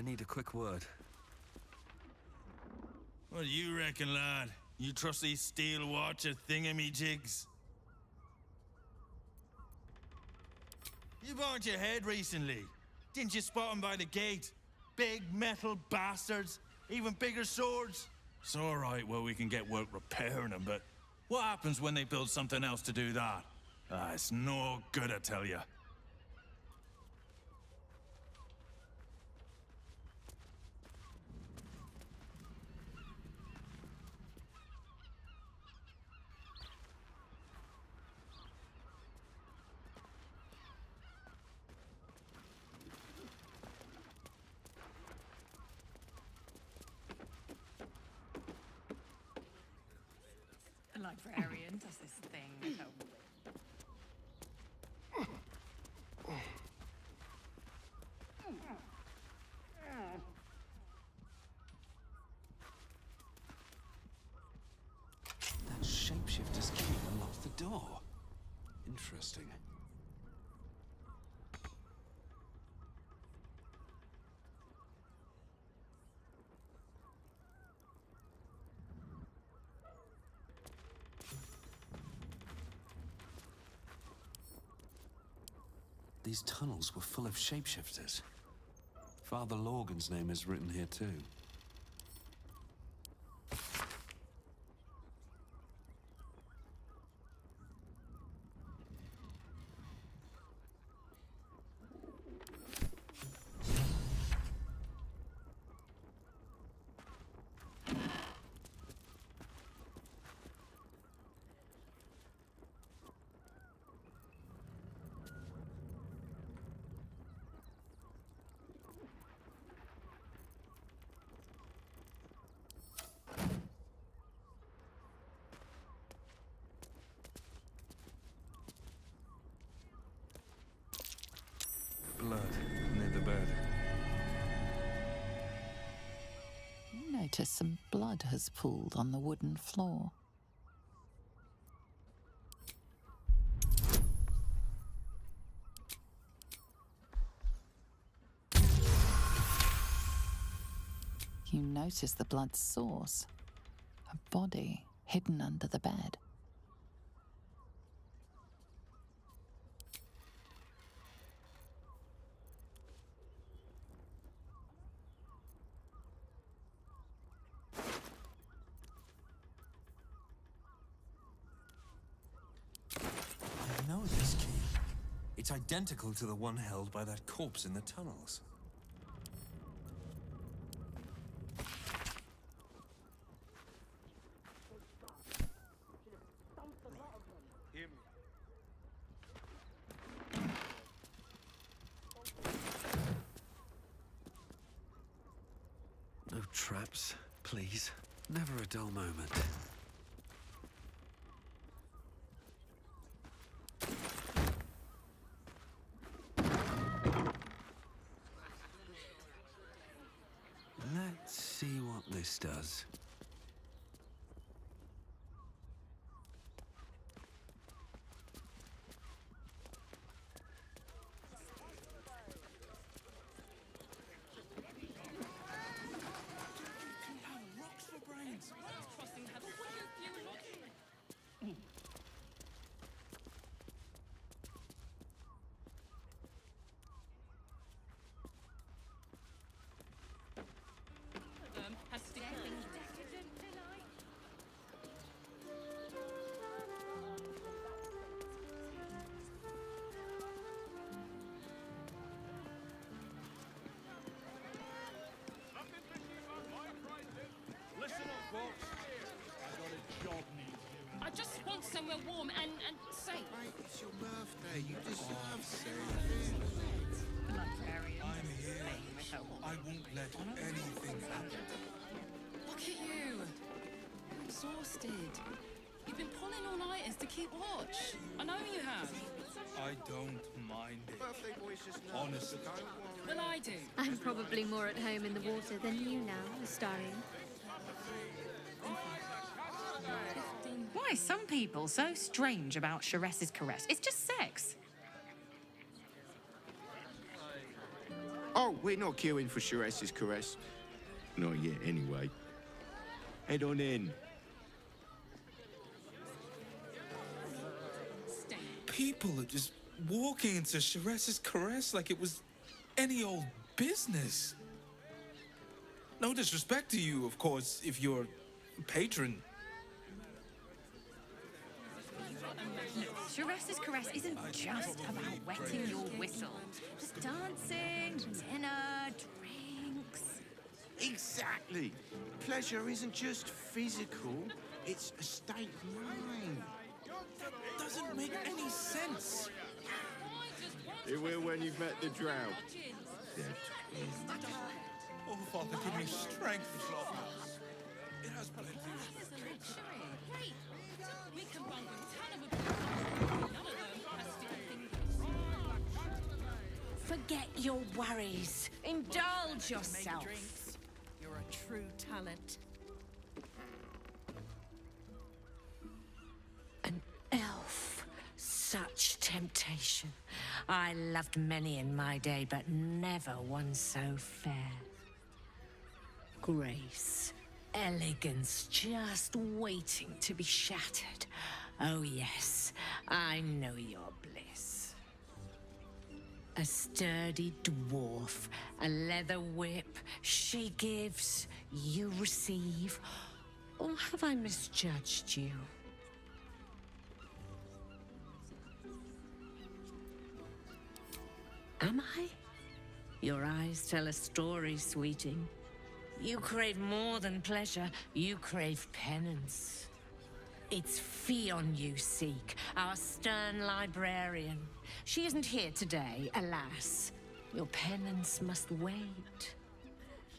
I need a quick word. What do you reckon, lad? You trust these steel watcher thingamajigs? You bumped your head recently. Didn't you spot them by the gate? Big metal bastards, even bigger swords. It's all right, well, we can get work repairing them, but what happens when they build something else to do that? It's no good, I tell you. The librarian does this thing. That shapeshifter's key unlocks the door. Interesting. These tunnels were full of shapeshifters. Father Lorgan's name is written here too. Blood near the bed. You notice some blood has pooled on the wooden floor. You notice the blood's source. A body hidden under the bed. I know this key. It's identical to the one held by that corpse in the tunnels. No traps, please. Never a dull moment. Let's see what this does. I just want somewhere warm and safe. Mate, it's your birthday. You deserve saving. The librarian. I'm here. I won't let anything happen. Look at you. You're exhausted. You've been pulling all-nighters to keep watch. I know you have. I don't mind it. Birthday boy's just Honestly. Well, I do. I'm probably more at home in the water than you now, Astarion. Why are some people so strange about Sharess's caress? It's just sex. Oh, Oh, we're not queuing for Sharess's caress. Not yet, anyway. Head on in. People are just walking into Sharess's caress like it was any old business. No disrespect to you, of course, if you're a patron. Sharess's caress isn't just about wetting your whistle. There's dancing, dinner, drinks. Exactly. Pleasure isn't just physical, it's a state of mind. Doesn't make any sense. It will when you've met the drow. They're twins. Oh, Father, give me strength. It has plenty. We can run with a ton of none of them has to think. Forget your worries. Indulge yourself. You're a true talent. An elf. Such temptation. I loved many in my day, but never one so fair. Grace, elegance, just waiting to be shattered. Oh yes, I know your bliss. A sturdy dwarf, a leather whip, she gives, you receive. Or have I misjudged you? Am I? Your eyes tell a story, sweeting. You crave more than pleasure, you crave penance. It's Fionn you seek, our stern librarian. She isn't here today, alas. Your penance must wait.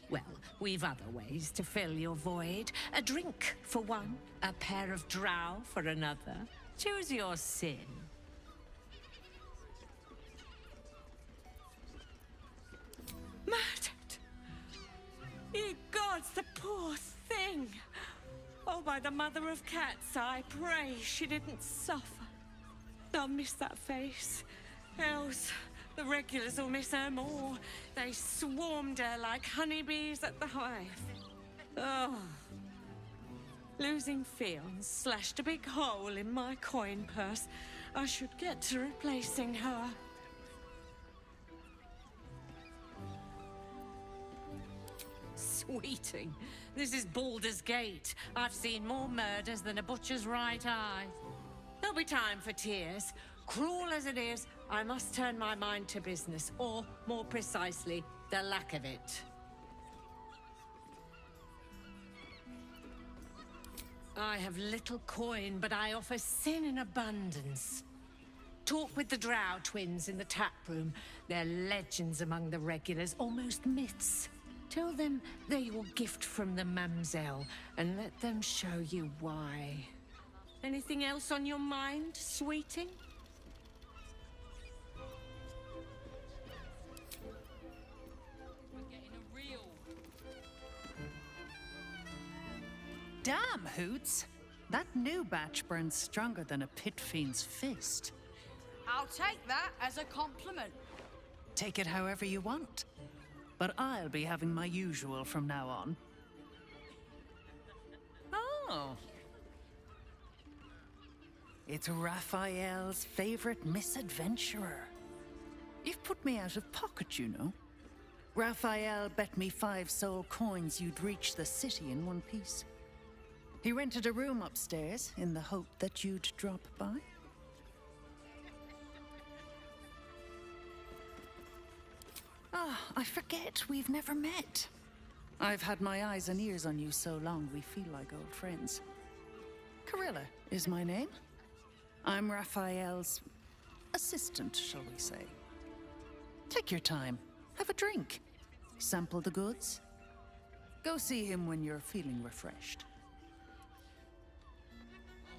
Well, we've other ways to fill your void. A drink for one, a pair of drow for another. Choose your sin. Murdered! Ye gods, the poor thing! Oh, by the mother of cats, I pray she didn't suffer. I'll miss that face. Else, the regulars will miss her more. They swarmed her like honeybees at the hive. Oh. Losing Fionn slashed a big hole in my coin purse. I should get to replacing her. Sweeting, this is Baldur's Gate. I've seen more murders than a butcher's right eye. There'll be time for tears. Cruel as it is, I must turn my mind to business, or, more precisely, the lack of it. I have little coin, but I offer sin in abundance. Talk with the Drow twins in the tap room. They're legends among the regulars, almost myths. Tell them they're your gift from the Mamselle, and let them show you why. Anything else on your mind, sweeting? We're getting a real. Damn, Hoots! That new batch burns stronger than a pit fiend's fist. I'll take that as a compliment. Take it however you want. But I'll be having my usual from now on. Oh. It's Raphael's favorite misadventurer. You've put me out of pocket, you know. Raphael bet me 5 soul coins you'd reach the city in one piece. He rented a room upstairs in the hope that you'd drop by. Ah, I forget we've never met. I've had my eyes and ears on you so long we feel like old friends. Carilla is my name. I'm Raphael's assistant, shall we say. Take your time. Have a drink. Sample the goods. Go see him when you're feeling refreshed.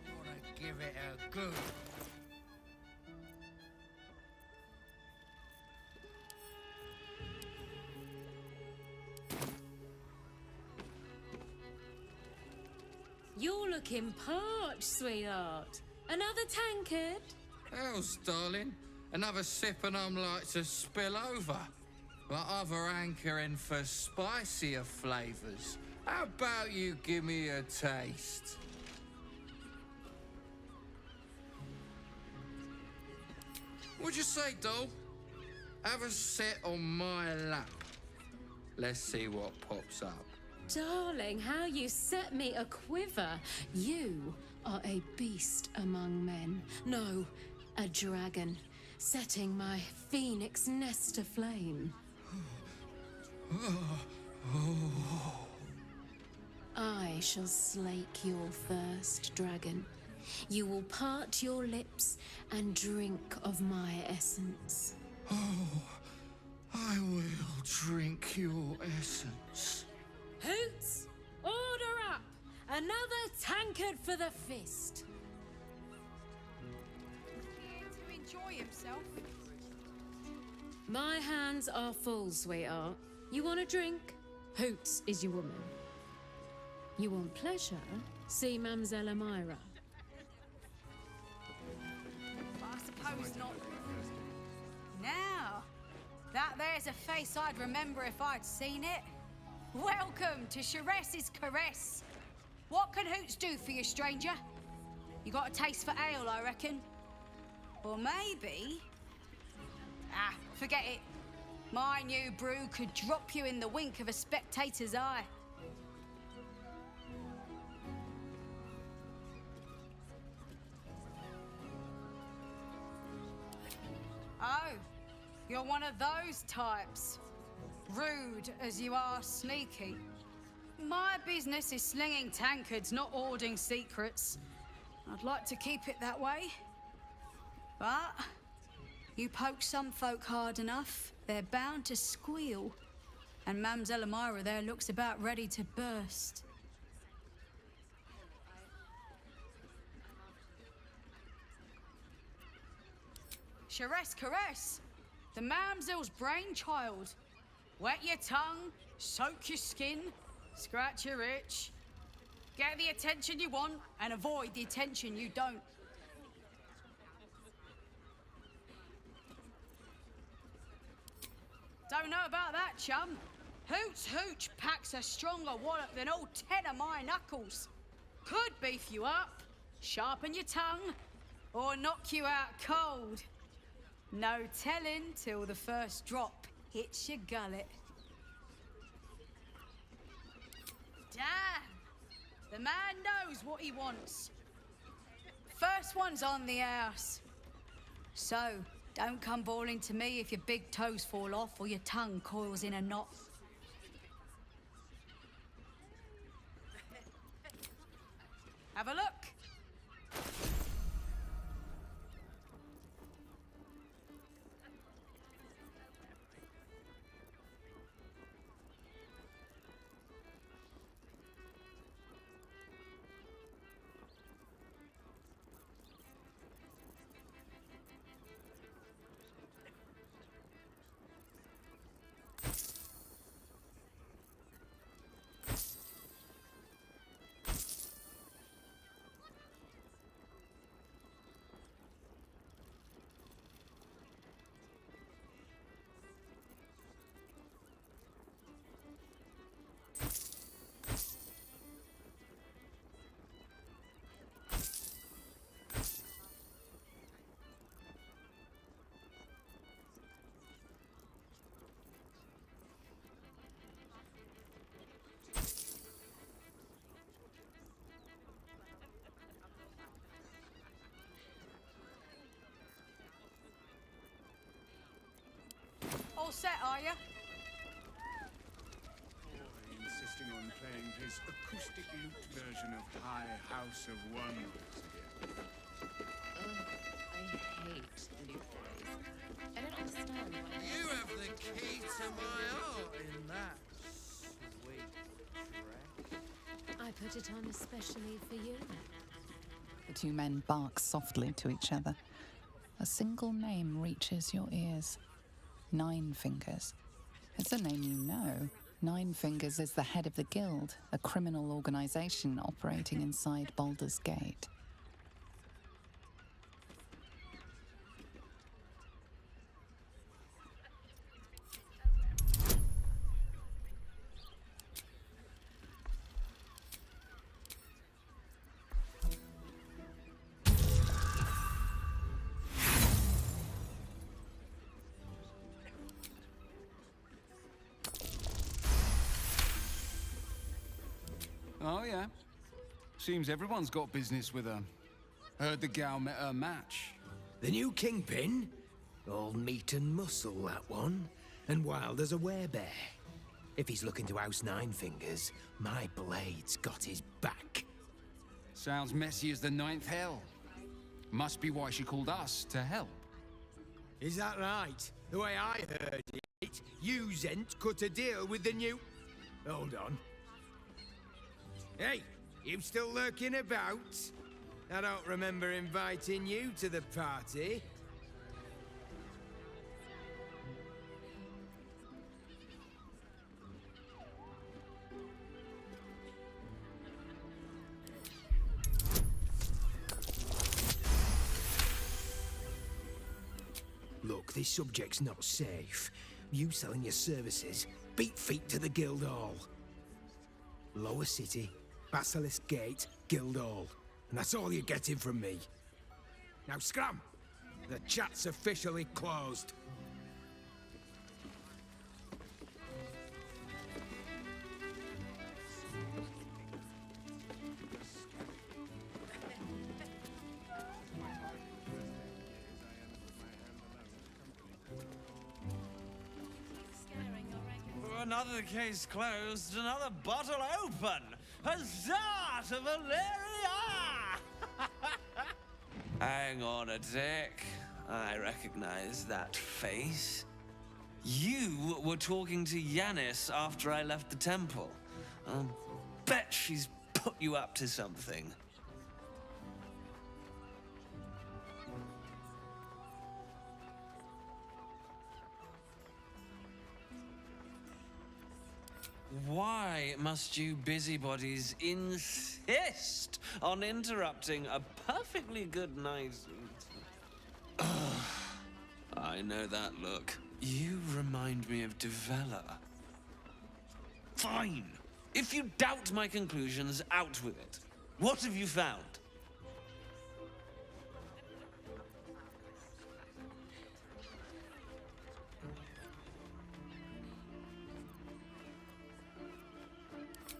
I want to give it a good. You're looking parched, sweetheart. Another tankard? Hells, darling. Another sip and I'm like to spill over. but other hankering for spicier flavors. How about you give me a taste? What'd you say, doll? Have a sit on my lap. Let's see what pops up. Darling, how you set me a quiver. You are a beast among men. No, a dragon, setting my phoenix nest aflame. I shall slake your thirst, dragon. You will part your lips and drink of my essence. Oh, I will drink your essence. Hoots, order up! Another tankard for the fist. Here to enjoy himself. My hands are full, sweetheart. You want a drink? Hoots is your woman. You want pleasure? See Mamselle Amira. I suppose not. Now, that there's a face I'd remember if I'd seen it. Welcome to Sheress's Caress. What can Hoots do for you, stranger? You got a taste for ale, I reckon? Or maybe... Ah, forget it. My new brew could drop you in the wink of a spectator's eye. Oh, you're one of those types. Rude as you are sneaky. My business is slinging tankards, not hoarding secrets. I'd like to keep it that way. But you poke some folk hard enough, they're bound to squeal. And Mamselle Amira there looks about ready to burst. Sheress Caress, the Mamselle's brainchild. Wet your tongue, soak your skin, scratch your itch. Get the attention you want and avoid the attention you don't. Don't know about that, chum. Hoots Hooch packs a stronger wallop than all 10 of my knuckles. Could beef you up, sharpen your tongue, or knock you out cold. No telling till the first drop hits your gullet. Damn! The man knows what he wants. First one's on the house. So, don't come bawling to me if your big toes fall off or your tongue coils in a knot. Have a look. All set, are you? Insisting on playing his acoustic lute version of High House of Wonders again. I hate lute boys. I don't understand why. You have the key to my heart in that sweet dress. I put it on especially for you. The two men bark softly to each other. A single name reaches your ears. Nine Fingers. It's a name you know. Nine Fingers is the head of the Guild, a criminal organization operating inside Baldur's Gate. Oh, yeah. Seems everyone's got business with her. Heard the gal met her match. The new kingpin? All meat and muscle, that one. And wild as a werebear. If he's looking to oust Nine Fingers, my blade's got his back. Sounds messy as the ninth hell. Must be why she called us to help. Is that right? The way I heard it, you Zent cut a deal with the new... Hold on. Hey, you still lurking about? I don't remember inviting you to the party. Look, this subject's not safe. You selling your services, beat feet to the Guildhall. Lower City, Basilisk Gate, Guildhall. And that's all you're getting from me. Now scram! The chat's officially closed. Another case closed, another bottle open. Huzzah to Valeria! Hang on a tick. I recognize that face. You were talking to Yanis after I left the temple. I'll bet she's put you up to something. Why must you busybodies insist on interrupting a perfectly good night? I know that look. You remind me of Devella. Fine. If you doubt my conclusions, out with it. What have you found?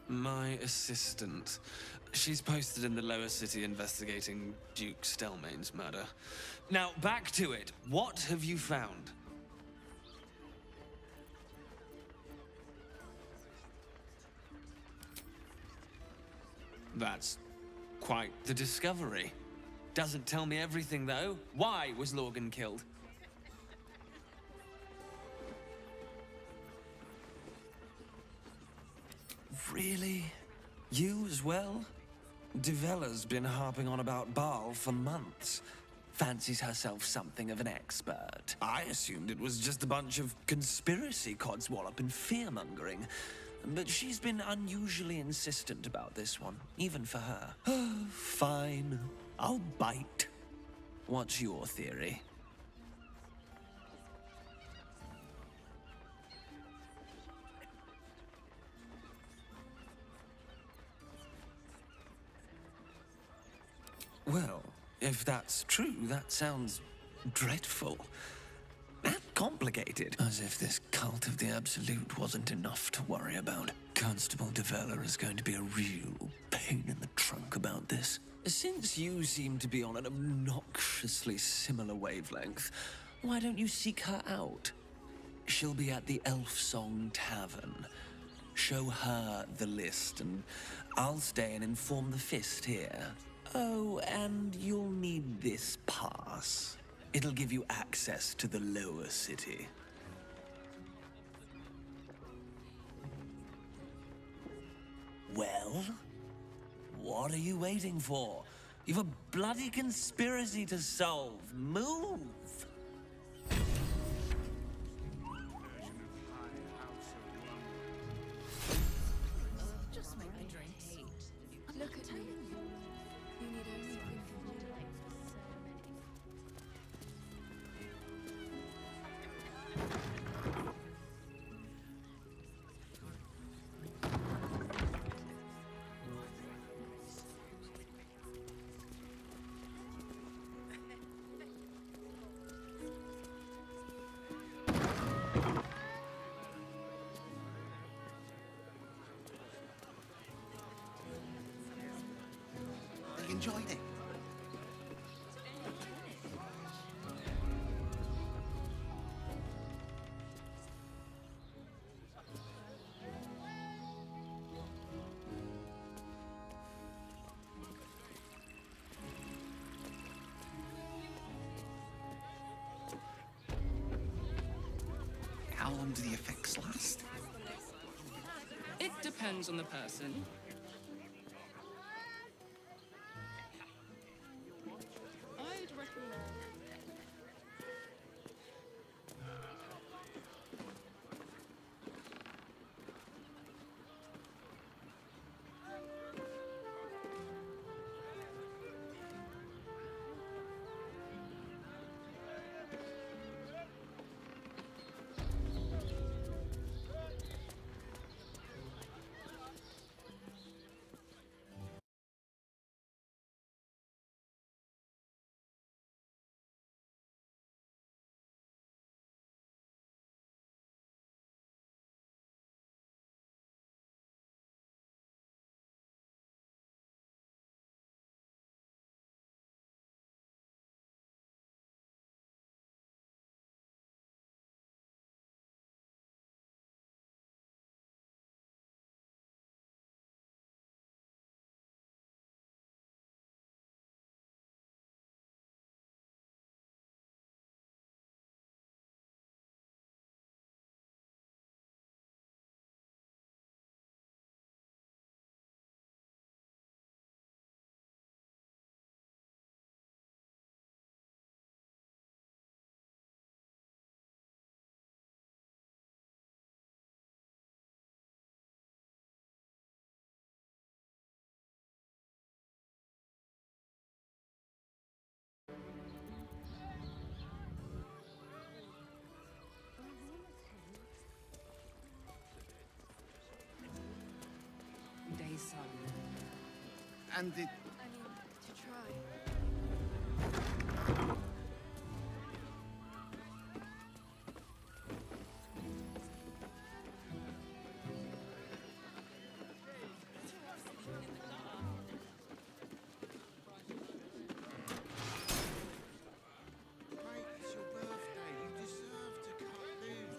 My assistant. She's posted in the lower city investigating Duke Stelmane's murder. Now, back to it. What have you found? That's quite the discovery. Doesn't tell me everything, though. Why was Lorgan killed? Really? You as well? Devella's been harping on about Baal for months. Fancies herself something of an expert. I assumed it was just a bunch of conspiracy codswallop and fear-mongering. But she's been unusually insistent about this one, even for her. Fine. I'll bite. What's your theory? Well, if that's true, that sounds dreadful. And complicated. As if this cult of the Absolute wasn't enough to worry about. Constable Devella is going to be a real pain in the trunk about this. Since you seem to be on an obnoxiously similar wavelength, why don't you seek her out? She'll be at the Elf Song Tavern. Show her the list, and I'll stay and inform the Fist here. Oh, and you'll need this pass. It'll give you access to the lower city. Well? What are you waiting for? You've a bloody conspiracy to solve. Move! Just make the drinks. Look at me. You need only enjoyed it. How long do the effects last? It depends on the person. I'd recommend. And it... I mean, to try.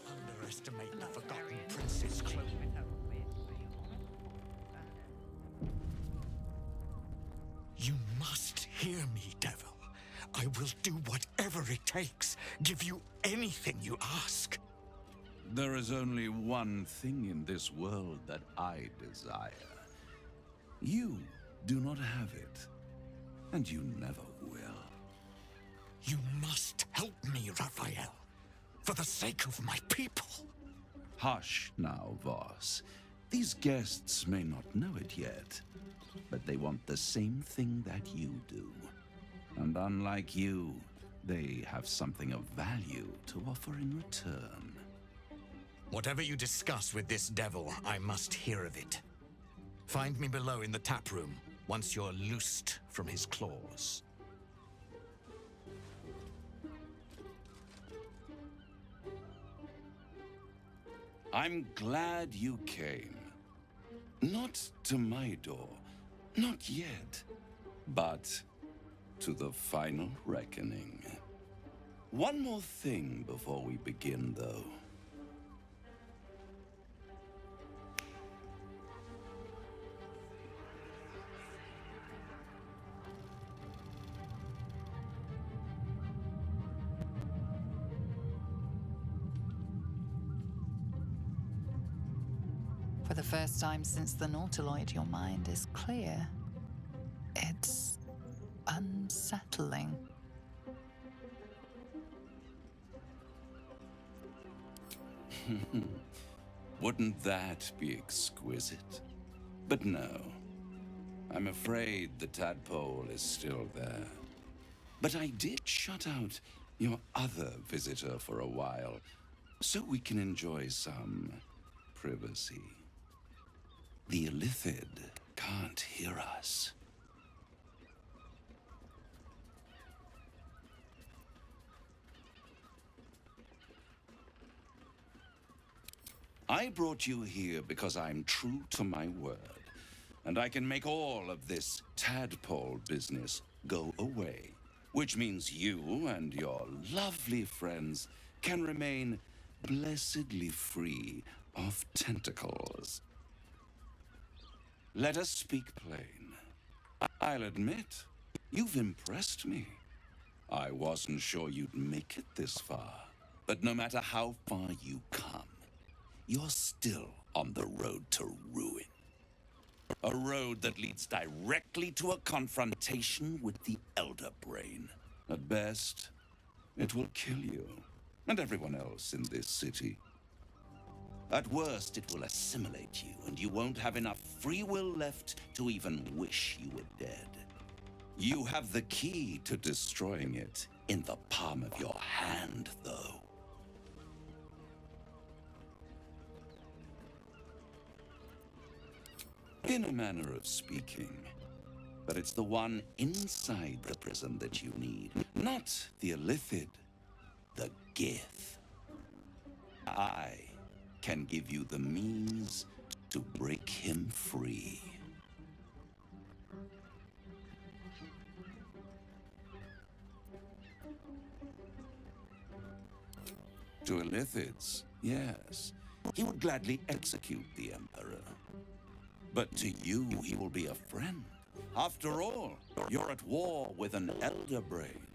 Underestimate the forgotten prince's cloak. You must hear me, devil. I will do whatever it takes. Give you anything you ask. There is only one thing in this world that I desire. You do not have it, and you never will. You must help me, Raphael, for the sake of my people. Hush now, Voss. These guests may not know it yet, but they want the same thing that you do. And unlike you, they have something of value to offer in return. Whatever you discuss with this devil, I must hear of it. Find me below in the tap room, once you're loosed from his claws. I'm glad you came. Not to my door, not yet, but to the final reckoning. One more thing before we begin, though. For the first time since the Nautiloid, your mind is clear. It's unsettling. Wouldn't that be exquisite? But no. I'm afraid the tadpole is still there. But I did shut out your other visitor for a while, so we can enjoy some privacy. The Illithid can't hear us. I brought you here because I'm true to my word. and I can make all of this tadpole business go away. Which means you and your lovely friends can remain blessedly free of tentacles. Let us speak plain. I'll admit, you've impressed me. I wasn't sure you'd make it this far. But no matter how far you come, you're still on the road to ruin. A road that leads directly to a confrontation with the Elder Brain. At best, it will kill you and everyone else in this city. At worst, it will assimilate you, and you won't have enough free will left to even wish you were dead. You have the key to destroying it in the palm of your hand, though. In a manner of speaking. But it's the one inside the prison that you need, not the Illithid, the Gith. I can give you the means to break him free. To Illithids, yes. He would gladly execute the Emperor. But to you, he will be a friend. After all, you're at war with an Elder Brain.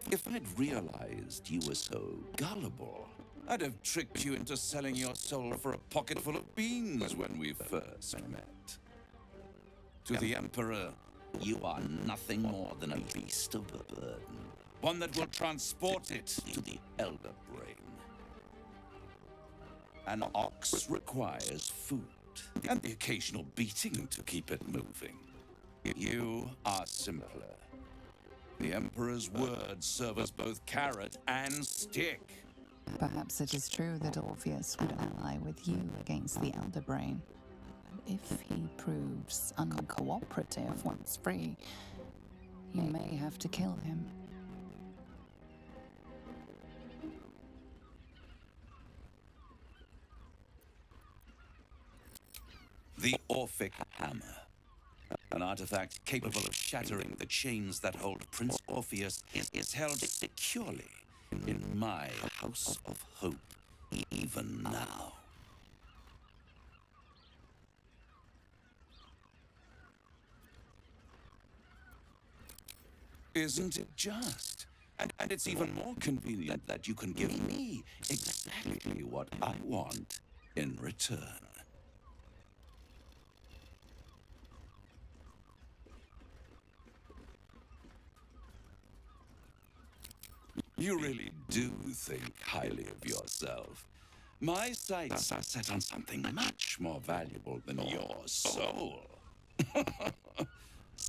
If I'd realized you were so gullible, I'd have tricked you into selling your soul for a pocketful of beans when we first met. To the Emperor, you are nothing more than a beast of burden. One that will transport it to the Elder Brain. An ox requires food, and the occasional beating to keep it moving. You are simpler. The Emperor's words serve as both carrot and stick. Perhaps it is true that Orpheus would ally with you against the Elder Brain. But if he proves uncooperative once free, you may have to kill him. The Orphic Hammer. An artifact capable of shattering the chains that hold Prince Orpheus is held securely in my House of Hope, even now. Isn't it just? And it's even more convenient that you can give me exactly what I want in return. You really do think highly of yourself. My sights are set on something much more valuable than your soul.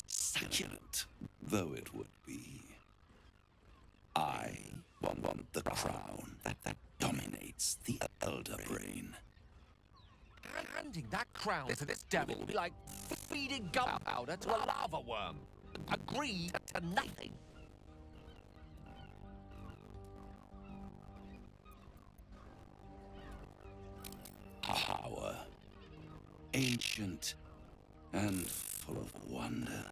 Succulent though it would be. I want the crown that dominates the Elder Brain. Handing that crown to this devil would be like feeding gunpowder to a lava worm. Agree to nothing. Power, ancient and full of wonder.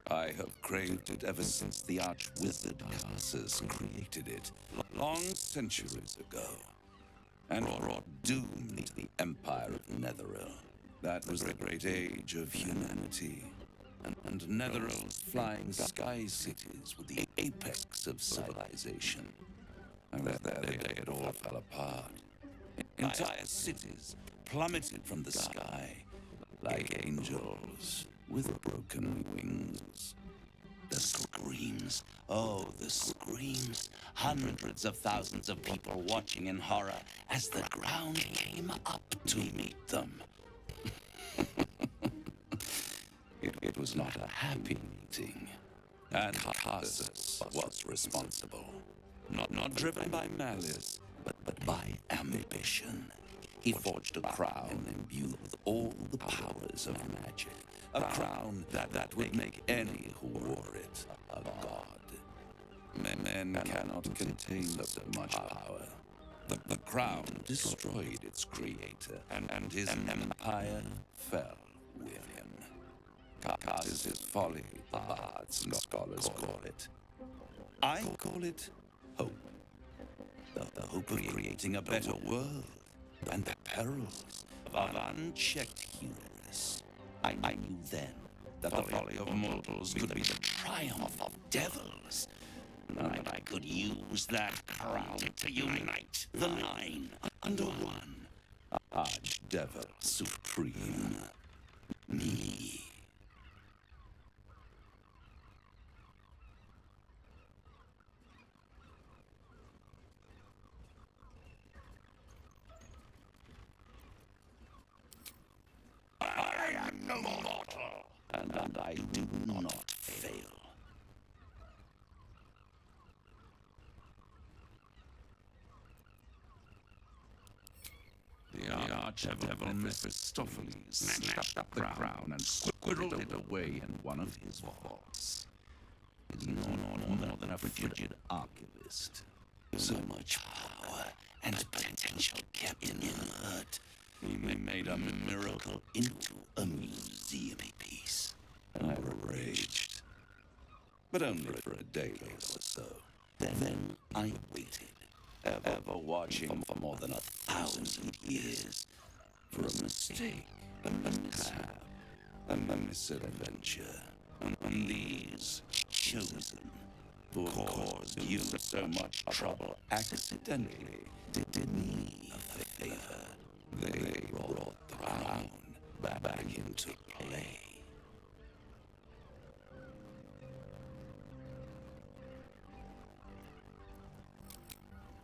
I have craved it ever since the Archwizard Cassus created it, long centuries ago, and brought doom to the Empire of Netheril. That was the great age of humanity, and Netheril's flying sky cities were the apex of civilization. I was there the day it all fell apart. Entire cities plummeted from the sky like angels with broken wings. The screams, oh, the screams. Hundreds of thousands of people watching in horror as the ground came up to meet them. It was not a happy meeting, and Cassus was responsible. Not driven by malice, but by ambition. He forged a crown imbued with all the powers of magic. A crown that would make any who wore it a god. Men cannot contain so much power. The crown destroyed its creator, and his empire fell with him. This is folly, the bards and scholars call it. I call it hope. The hope of creating a better world, and the perils of unchecked hubris. I knew then that the folly of mortals could be the triumph of devils. And I could use that crown to unite the nine under one. Archdevil Supreme. Me. I am no mortal, and I do not fail. The Archdevil Mephistopheles snatched up the crown and squirreled it away in one of his vaults. He's no more than a frigid archivist. So much power and potential kept inert. He made a miracle into a museum piece. I raged. But only for a day or so. Then I waited. Ever watching for more than 1,000 years for a mistake, a mishap, a misadventure, and these chosen who caused you so much trouble accidentally did me a favor. They brought the crown back into play.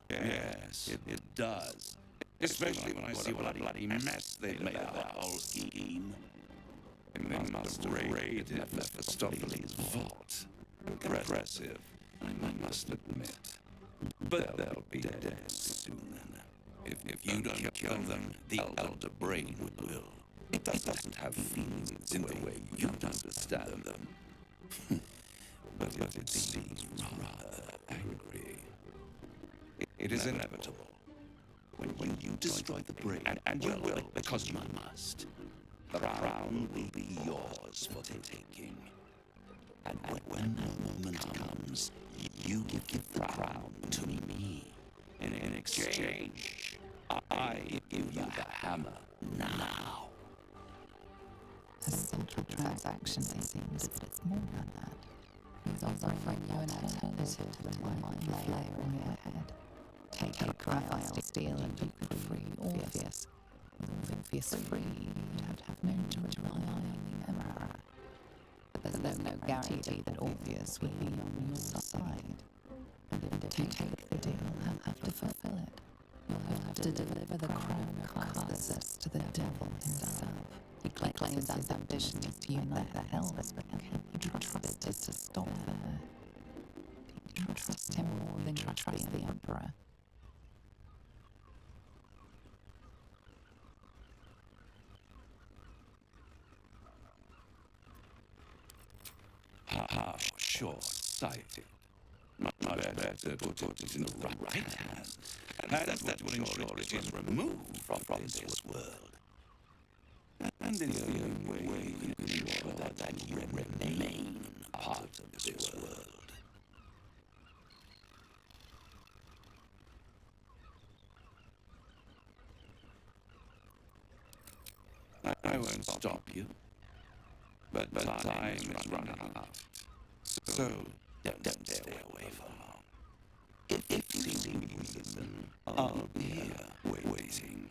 Yes, it does. Especially when I see what a bloody mess they've made of that whole scheme. And they must have raided Mephistopheles' vault. Impressive, I must admit. But they'll be dead soon. If you don't kill them, the Elder Brain will. It doesn't have feelings in the way you understand them. But it seems rather angry. It is inevitable. When you destroy the brain, and you will, because you must, the crown will be yours for the taking. And when the moment comes, you give the crown to me. In exchange, I give you the hammer now. A simple transaction, it seems, but it's more than that. He's offering you an alternative to the mind layer in your head. Take graphite steel and you could free Orpheus. With Orpheus free, you'd have no to rely on the Emperor. But there's no guarantee that Orpheus will be on your side. And if you take the deal, he'll have to fulfill it. You'll have to deliver the crown carcasses to the devil himself. He claims his ambition is to unite the hells, but can you trust it to stop her? Do you trust him more than you trust the Emperor? How short-sighted. Much better put it in the right hands. And that will ensure it is removed from this world. And in the only way you can ensure that you remain part of this world. I won't stop you. But time is running out. So don't stay away for long. If you need reason, I'll be here waiting.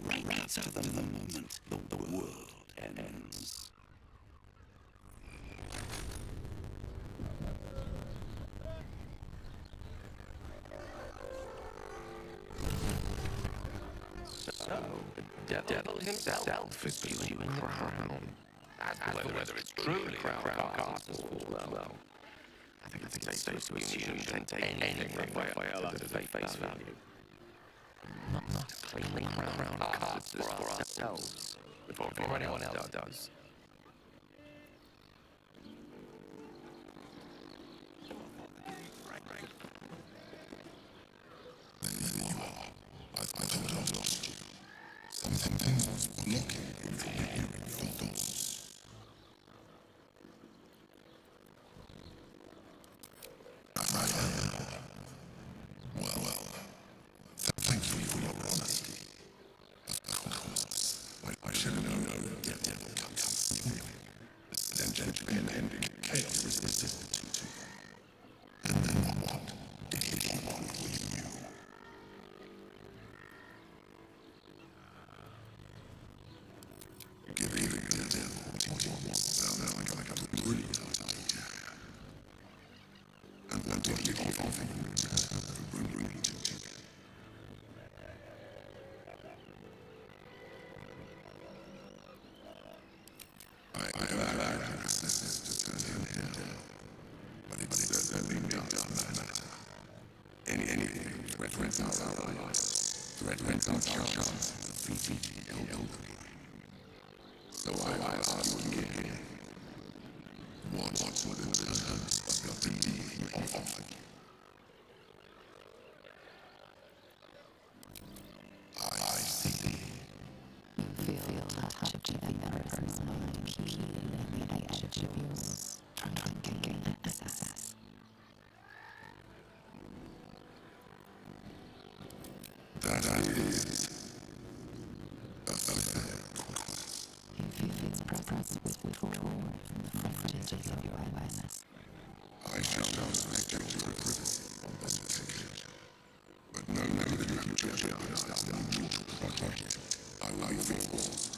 Right after the moment the world ends. So, the devil himself is pursuing the crown. As for whether it's truly crown castles or well, I think it's safe to assume you shouldn't take anything Raphael at face value. Not cleanly crown castles for ourselves before anyone else does. strengthens our alliance, threatens our chance of defeating the elderly. So I ask you again, what's within the terms of the deal he offered? I see. You feel the touch of the Emperor's mind keen in the edge of yours, trying to gain access. That is a fair request. You feel its presence withdrawn from the frontages of your awareness. I shall not respect your privacy on this occasion, but know that you have jeopardized our mutual project by my faithful